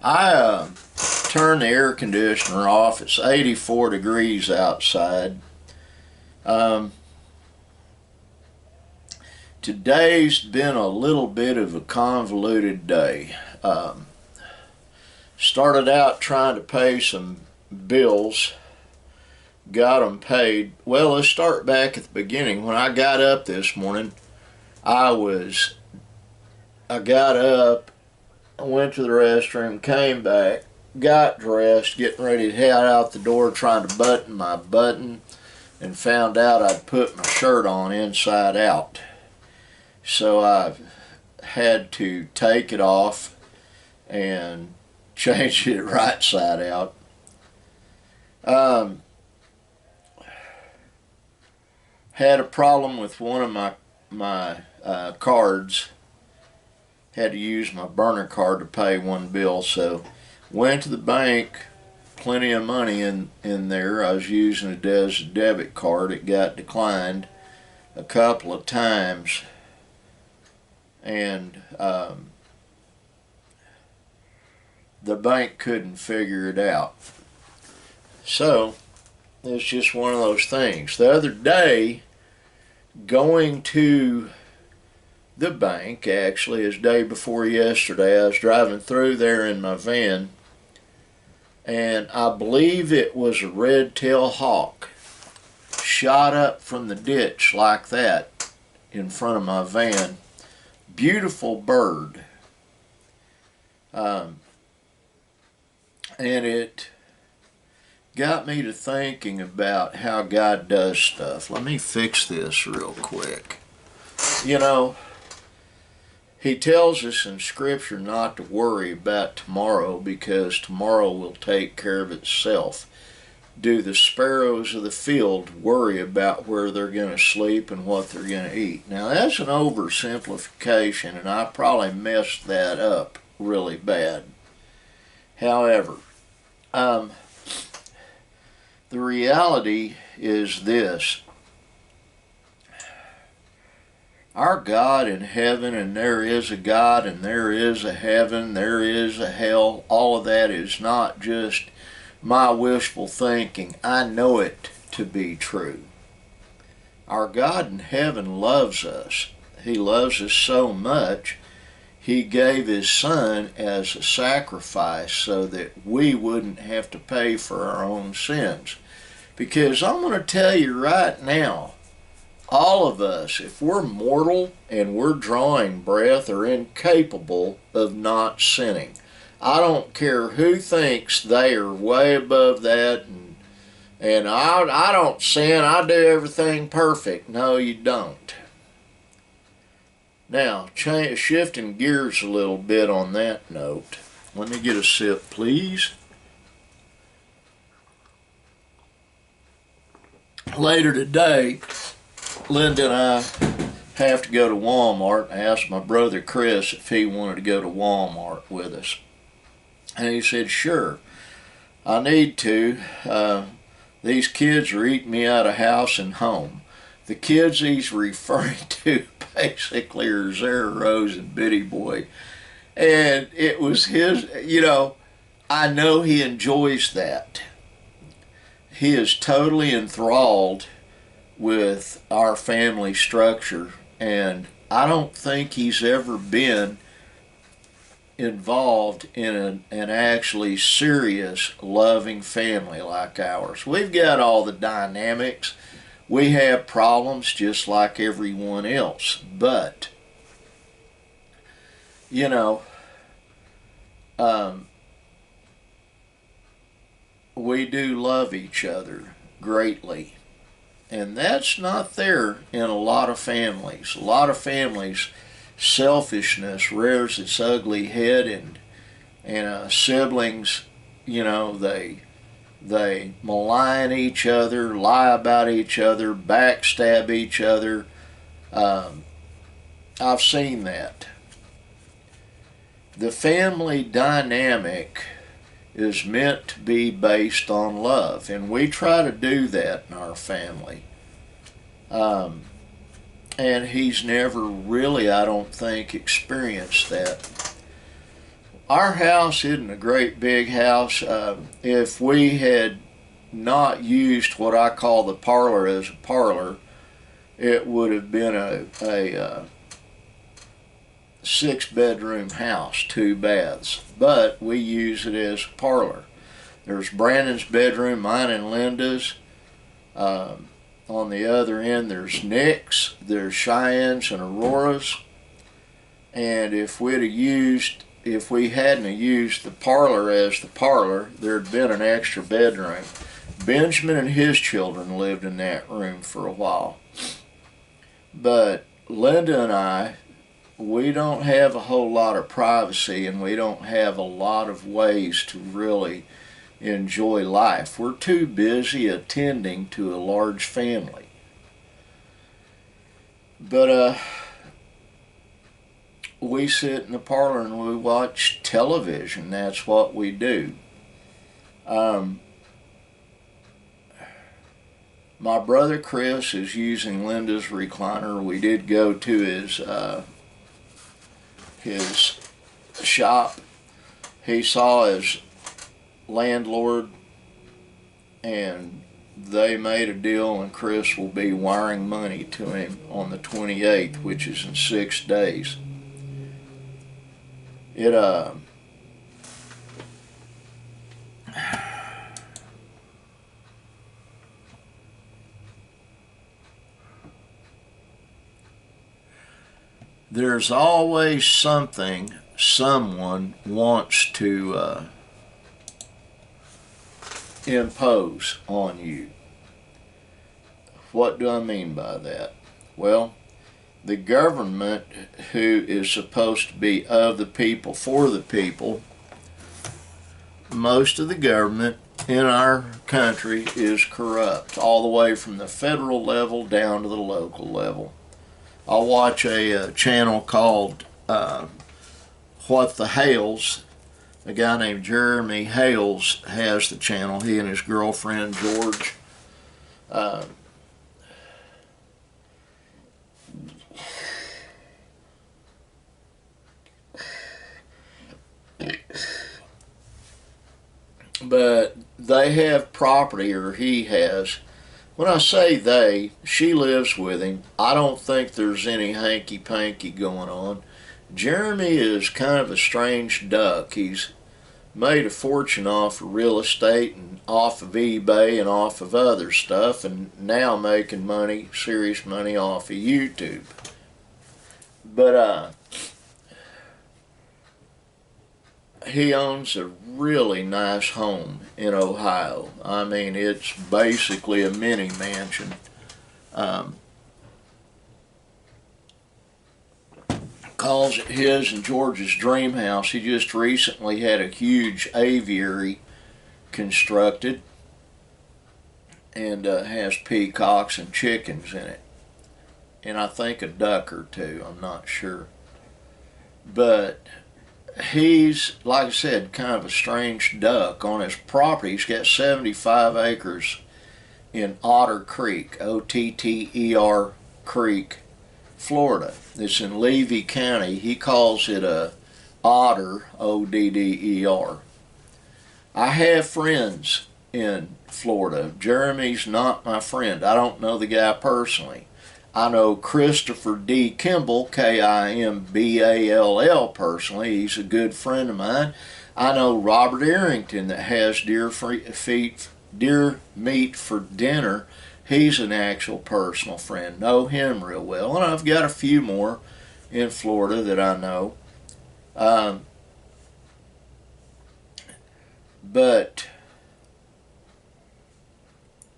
I turned the air conditioner off. It's 84 degrees outside. Um, Today's been a little bit of a convoluted day. Started out trying to pay some bills, got them paid. Well, let's start back at the beginning. When I got up this morning, I got up, went to the restroom, came back, got dressed, getting ready to head out the door, trying to button my button, and found out I'd put my shirt on inside out. So I had to take it off and change it right side out. Had a problem with one of my cards. Had to use my burner card to pay one bill, so went to the bank. Plenty of money in there. I was using it as a debit card. It got declined a couple of times, and the bank couldn't figure it out. So it's just one of those things. The other day, going to the bank, actually, is day before yesterday, I was driving through there in my van, and I believe it was a red-tailed hawk shot up from the ditch like that in front of my van. Beautiful bird. And it got me to thinking about how God does stuff. Let me fix this real quick. You know, He tells us in Scripture not to worry about tomorrow because tomorrow will take care of itself. Do the sparrows of the field worry about where they're going to sleep and what they're going to eat? Now, that's an oversimplification, and I probably messed that up really bad. However, the reality is this. Our God in heaven, and there is a God, and there is a heaven, there is a hell, all of that is not just my wishful thinking. I know it to be true. Our God in heaven loves us. He loves us so much, He gave His Son as a sacrifice so that we wouldn't have to pay for our own sins. Because I'm going to tell you right now, all of us, if we're mortal and we're drawing breath, are incapable of not sinning. I don't care who thinks they are way above that and I don't sin, I do everything perfect. No, you don't. Now, shifting gears a little bit on that note, let me get a sip, please. Later today, Linda and I have to go to Walmart. I asked my brother Chris if he wanted to go to Walmart with us. And he said, sure, I need to. These kids are eating me out of house and home. The kids he's referring to basically are Zara Rose and Bitty Boy. And it was his, I know he enjoys that. He is totally enthralled with our family structure, and I don't think he's ever been involved in an actually serious, loving family like ours. We've got all the dynamics. We have problems just like everyone else, but, we do love each other greatly. And that's not there in a lot of families. A lot of families, selfishness rears its ugly head, and siblings, they malign each other, lie about each other, backstab each other. I've seen that. The family dynamic is meant to be based on love, and we try to do that in our family. And he's never really, I don't think, experienced that. Our house isn't a great big house. If we had not used what I call the parlor as a parlor, it would have been a 6-bedroom house, 2 baths. But we use it as a parlor. There's Brandon's bedroom, mine and Linda's. On the other end, there's Nick's, there's Cheyenne's and Aurora's. And if we hadn't used the parlor as the parlor, there'd been an extra bedroom. Benjamin and his children lived in that room for a while. But Linda and I, we don't have a whole lot of privacy, and we don't have a lot of ways to really enjoy life. We're too busy attending to a large family. But we sit in the parlor and we watch television. That's what we do. My brother Chris is using Linda's recliner. We did go to his shop. He saw his landlord, and they made a deal, and Chris will be wiring money to him on the 28th, which is in 6 days. There's always something someone wants to impose on you. What do I mean by that? Well, the government, who is supposed to be of the people, for the people, most of the government in our country is corrupt, all the way from the federal level down to the local level. I watch a channel called What the Hales. A guy named Jeremy Hales has the channel. He and his girlfriend George. But they have property, or he has. When I say they, she lives with him. I don't think there's any hanky-panky going on. Jeremy is kind of a strange duck. He's made a fortune off of real estate and off of eBay and off of other stuff, and now making money, serious money, off of YouTube. But he owns a really nice home in Ohio. I mean, it's basically a mini mansion. Calls it his and George's dream house. He just recently had a huge aviary constructed, and has peacocks and chickens in it, and I think a duck or two, I'm not sure. But he's, like I said, kind of a strange duck. On his property, he's got 75 acres in Otter Creek, O-T-T-E-R Creek, Florida. It's in Levy County. He calls it a Otter, O-D-D-E-R. I have friends in Florida. Jeremy's not my friend. I don't know the guy personally. I know Christopher D. Kimball, K-I-M-B-A-L-L, personally. He's a good friend of mine. I know Robert Arrington, that has deer meat for dinner. He's an actual personal friend. Know him real well. And I've got a few more in Florida that I know. But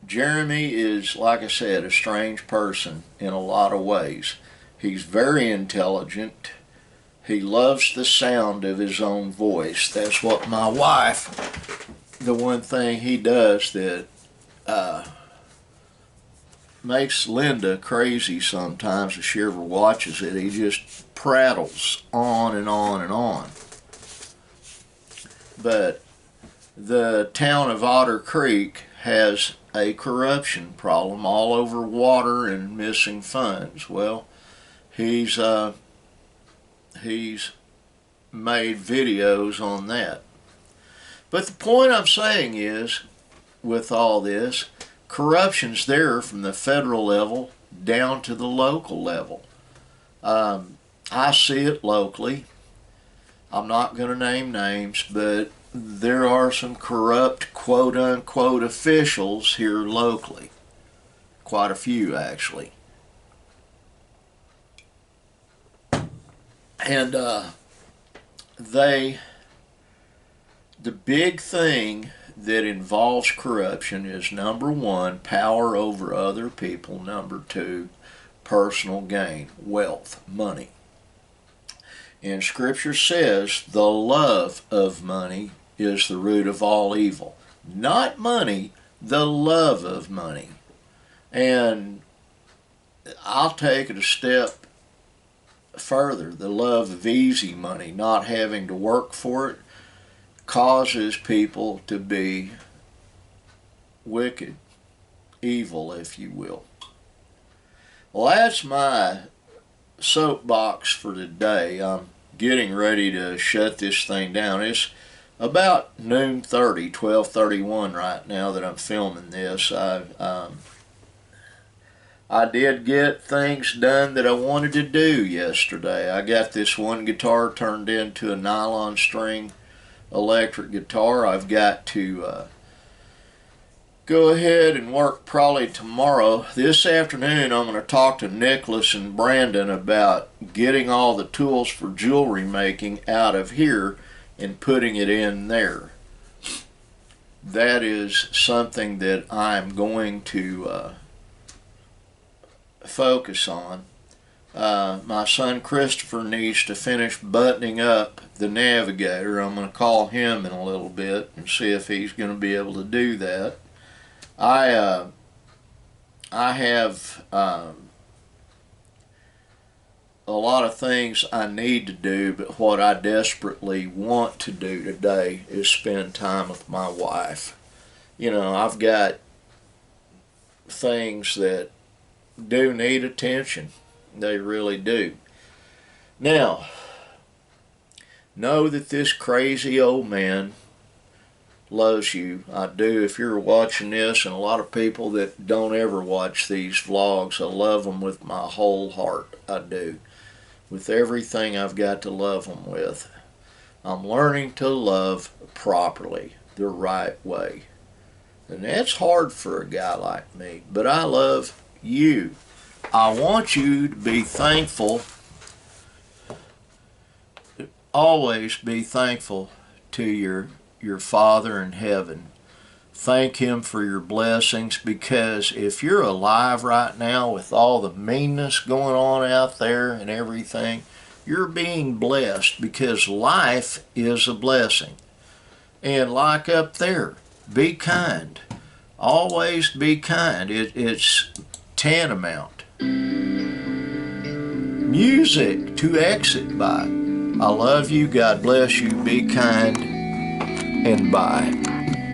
Jeremy is, like I said, a strange person in a lot of ways. He's very intelligent. He loves the sound of his own voice. That's what my wife, the one thing he does that makes Linda crazy sometimes if she ever watches it. He just prattles on and on and on. But the town of Otter Creek has a corruption problem all over water and missing funds. Well, he's made videos on that. But the point I'm saying is, with all this, corruption's there from the federal level down to the local level. I see it locally. I'm not going to name names, but there are some corrupt quote-unquote officials here locally. Quite a few, actually. And the big thing that involves corruption is, number one, power over other people. Number two, personal gain, wealth, money. And Scripture says the love of money is the root of all evil. Not money, the love of money. And I'll take it a step further. The love of easy money, not having to work for it, causes people to be wicked, evil, if you will. Well, that's my soapbox for today. I'm getting ready to shut this thing down. It's about noon 30, 12:31 right now that I'm filming this. I did get things done that I wanted to do yesterday. I got this one guitar turned into a nylon string electric guitar. I've got to go ahead and work probably tomorrow. This afternoon I'm going to talk to Nicholas and Brandon about getting all the tools for jewelry making out of here and putting it in there. That is something that I'm going to focus on. My son Christopher needs to finish buttoning up the Navigator. I'm going to call him in a little bit and see if he's going to be able to do that. I have a lot of things I need to do, but what I desperately want to do today is spend time with my wife. You know, I've got things that do need attention. They really do. Now, know that this crazy old man loves you. I do. If you're watching this, and a lot of people that don't ever watch these vlogs, I love them with my whole heart. I do. With everything I've got to love them with. I'm learning to love properly, the right way. And that's hard for a guy like me, but I love you. I want you to be thankful, always be thankful to your Father in heaven. Thank Him for your blessings, because if you're alive right now with all the meanness going on out there and everything, you're being blessed, because life is a blessing. And like up there, be kind. Always be kind. It's tantamount. Music to exit by. I love you. God bless you. Be kind. And bye.